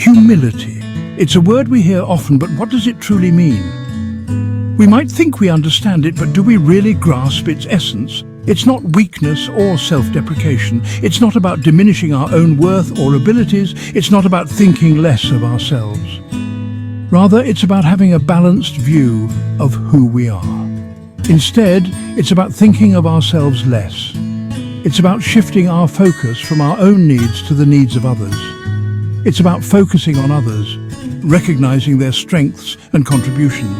Humility. It's a word we hear often, but what does it truly mean? We might think we understand it, but do we really grasp its essence? It's not weakness or self-deprecation. It's not about diminishing our own worth or abilities. It's not about thinking less of ourselves. Rather, it's about having a balanced view of who we are. Instead, it's about thinking of ourselves less. It's about shifting our focus from our own needs to the needs of others. It's about focusing on others, recognizing their strengths and contributions.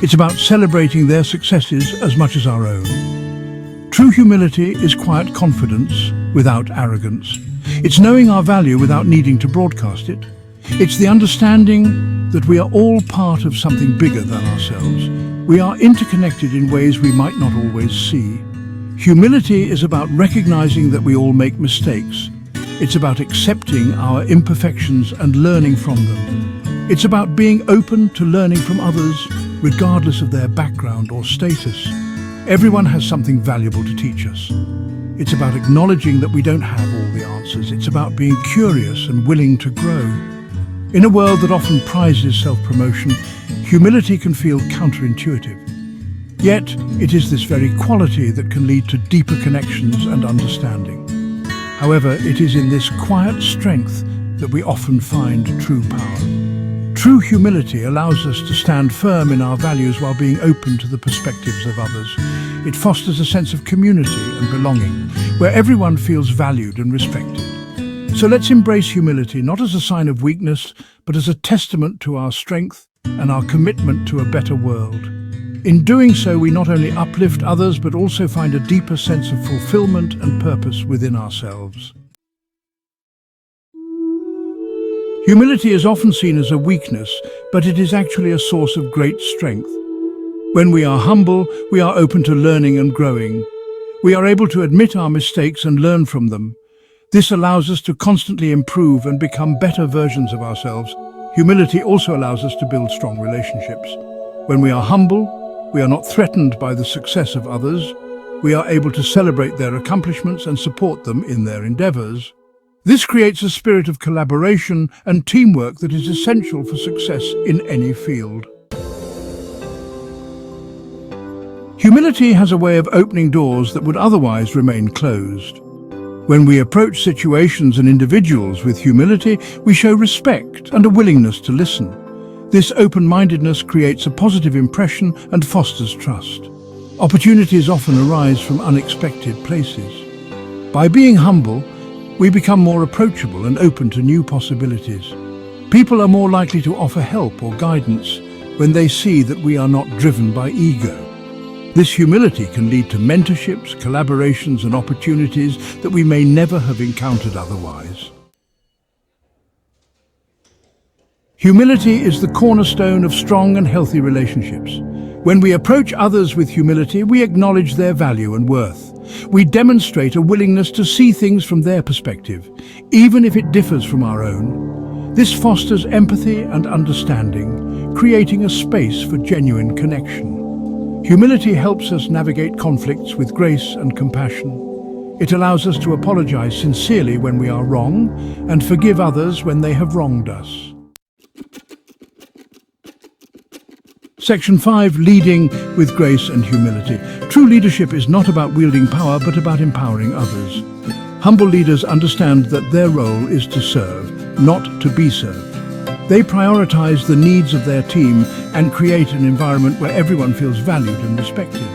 It's about celebrating their successes as much as our own. True humility is quiet confidence without arrogance. It's knowing our value without needing to broadcast it. It's the understanding that we are all part of something bigger than ourselves. We are interconnected in ways we might not always see. Humility is about recognizing that we all make mistakes. It's about accepting our imperfections and learning from them. It's about being open to learning from others, regardless of their background or status. Everyone has something valuable to teach us. It's about acknowledging that we don't have all the answers. It's about being curious and willing to grow. In a world that often prizes self-promotion, humility can feel counterintuitive. Yet, it is this very quality that can lead to deeper connections and understanding. However, it is in this quiet strength that we often find true power. True humility allows us to stand firm in our values while being open to the perspectives of others. It fosters a sense of community and belonging, where everyone feels valued and respected. So let's embrace humility not as a sign of weakness, but as a testament to our strength and our commitment to a better world. In doing so, we not only uplift others, but also find a deeper sense of fulfillment and purpose within ourselves. Humility is often seen as a weakness, but it is actually a source of great strength. When we are humble, we are open to learning and growing. We are able to admit our mistakes and learn from them. This allows us to constantly improve and become better versions of ourselves. Humility also allows us to build strong relationships. When we are humble, we are not threatened by the success of others. We are able to celebrate their accomplishments and support them in their endeavors. This creates a spirit of collaboration and teamwork that is essential for success in any field. Humility has a way of opening doors that would otherwise remain closed. When we approach situations and individuals with humility, we show respect and a willingness to listen. This open-mindedness creates a positive impression and fosters trust. Opportunities often arise from unexpected places. By being humble, we become more approachable and open to new possibilities. People are more likely to offer help or guidance when they see that we are not driven by ego. This humility can lead to mentorships, collaborations, and opportunities that we may never have encountered otherwise. Humility is the cornerstone of strong and healthy relationships. When we approach others with humility, we acknowledge their value and worth. We demonstrate a willingness to see things from their perspective, even if it differs from our own. This fosters empathy and understanding, creating a space for genuine connection. Humility helps us navigate conflicts with grace and compassion. It allows us to apologize sincerely when we are wrong and forgive others when they have wronged us. Section 5. Leading with grace and humility. True leadership is not about wielding power, but about empowering others. Humble leaders understand that their role is to serve, not to be served. They prioritize the needs of their team and create an environment where everyone feels valued and respected.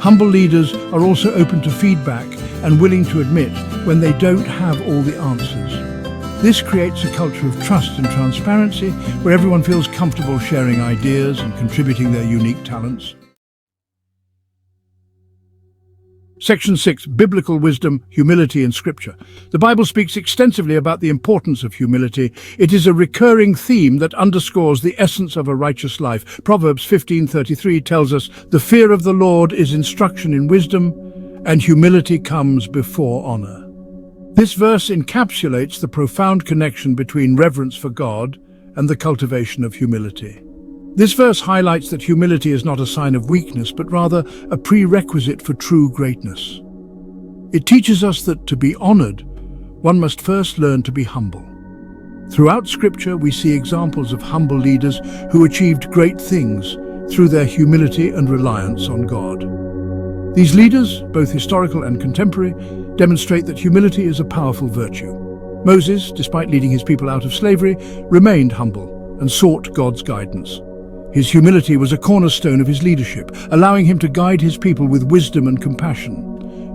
Humble leaders are also open to feedback and willing to admit when they don't have all the answers. This creates a culture of trust and transparency where everyone feels comfortable sharing ideas and contributing their unique talents. Section 6. Biblical wisdom, humility in Scripture. The Bible speaks extensively about the importance of humility. It is a recurring theme that underscores the essence of a righteous life. Proverbs 15:33 tells us, "The fear of the Lord is instruction in wisdom, and humility comes before honor." This verse encapsulates the profound connection between reverence for God and the cultivation of humility. This verse highlights that humility is not a sign of weakness, but rather a prerequisite for true greatness. It teaches us that to be honored, one must first learn to be humble. Throughout Scripture, we see examples of humble leaders who achieved great things through their humility and reliance on God. These leaders, both historical and contemporary, demonstrate that humility is a powerful virtue. Moses, despite leading his people out of slavery, remained humble and sought God's guidance. His humility was a cornerstone of his leadership, allowing him to guide his people with wisdom and compassion.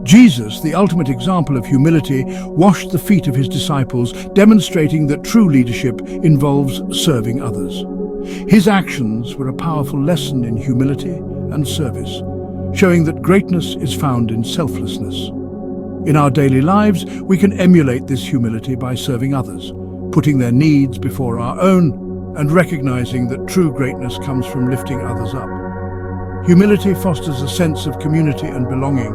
Jesus, the ultimate example of humility, washed the feet of his disciples, demonstrating that true leadership involves serving others. His actions were a powerful lesson in humility and service, showing that greatness is found in selflessness. In our daily lives, we can emulate this humility by serving others, putting their needs before our own, and recognizing that true greatness comes from lifting others up. Humility fosters a sense of community and belonging.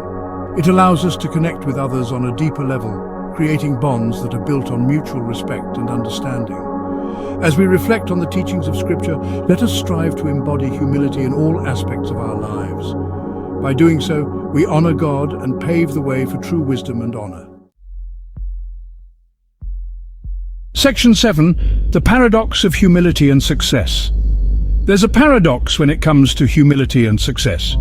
It allows us to connect with others on a deeper level, creating bonds that are built on mutual respect and understanding. As we reflect on the teachings of Scripture, let us strive to embody humility in all aspects of our lives. By doing so, we honor God and pave the way for true wisdom and honor. Section 7. The Paradox of Humility and Success. There's a paradox when it comes to humility and success.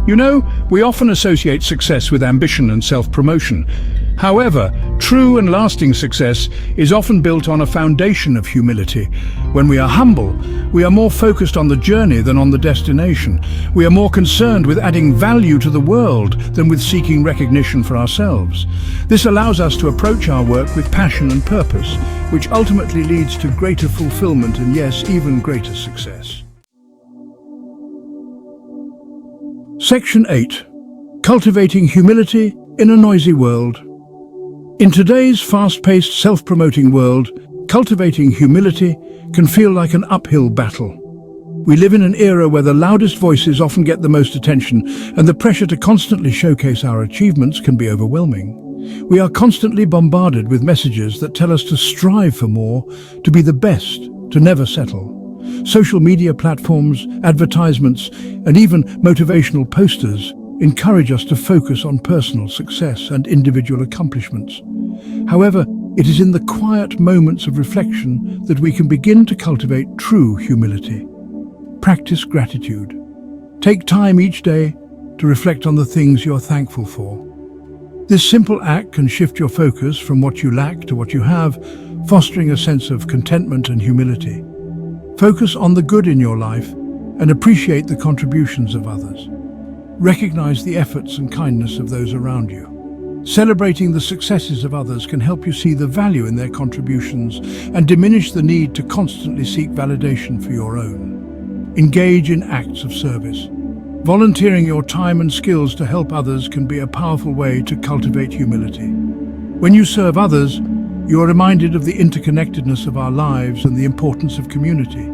You know, we often associate success with ambition and self-promotion. However, true and lasting success is often built on a foundation of humility. When we are humble, we are more focused on the journey than on the destination. We are more concerned with adding value to the world than with seeking recognition for ourselves. This allows us to approach our work with passion and purpose, which ultimately leads to greater fulfillment and, yes, even greater success. Section 8. Cultivating Humility in a Noisy World. In today's fast-paced, self-promoting world, cultivating humility can feel like an uphill battle. We live in an era where the loudest voices often get the most attention, and the pressure to constantly showcase our achievements can be overwhelming. We are constantly bombarded with messages that tell us to strive for more, to be the best, to never settle. Social media platforms, advertisements, and even motivational posters encourage us to focus on personal success and individual accomplishments. However, it is in the quiet moments of reflection that we can begin to cultivate true humility. Practice gratitude. Take time each day to reflect on the things you're thankful for. This simple act can shift your focus from what you lack to what you have, fostering a sense of contentment and humility. Focus on the good in your life and appreciate the contributions of others. Recognize the efforts and kindness of those around you. Celebrating the successes of others can help you see the value in their contributions and diminish the need to constantly seek validation for your own. Engage in acts of service. Volunteering your time and skills to help others can be a powerful way to cultivate humility. When you serve others, you are reminded of the interconnectedness of our lives and the importance of community.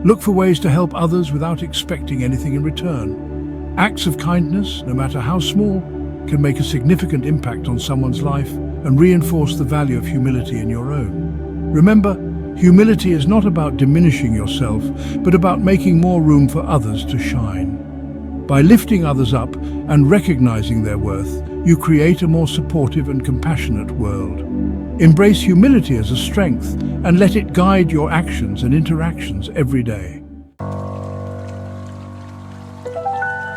Look for ways to help others without expecting anything in return. Acts of kindness, no matter how small, can make a significant impact on someone's life and reinforce the value of humility in your own. Remember, humility is not about diminishing yourself, but about making more room for others to shine. By lifting others up and recognizing their worth, you create a more supportive and compassionate world. Embrace humility as a strength and let it guide your actions and interactions every day.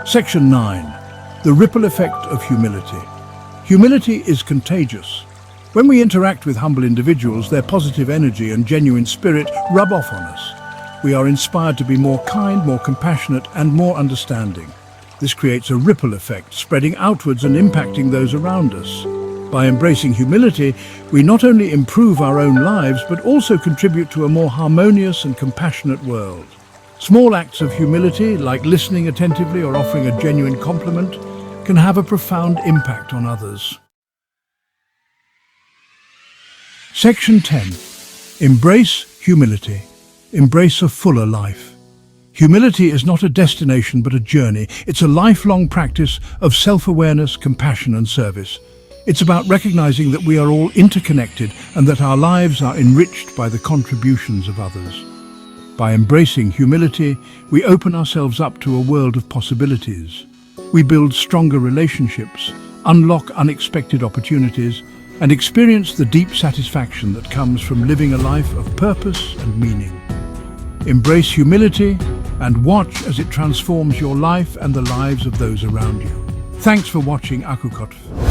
Section 9. The Ripple Effect of Humility. Humility is contagious. When we interact with humble individuals, their positive energy and genuine spirit rub off on us. We are inspired to be more kind, more compassionate, and more understanding. This creates a ripple effect, spreading outwards and impacting those around us. By embracing humility, we not only improve our own lives, but also contribute to a more harmonious and compassionate world. Small acts of humility, like listening attentively or offering a genuine compliment, can have a profound impact on others. Section 10. Embrace humility. Embrace a fuller life. Humility is not a destination but a journey. It's a lifelong practice of self-awareness, compassion, and service. It's about recognizing that we are all interconnected and that our lives are enriched by the contributions of others. By embracing humility, we open ourselves up to a world of possibilities. We build stronger relationships, unlock unexpected opportunities, and experience the deep satisfaction that comes from living a life of purpose and meaning. Embrace humility and watch as it transforms your life and the lives of those around you. Thanks for watching Akukotv.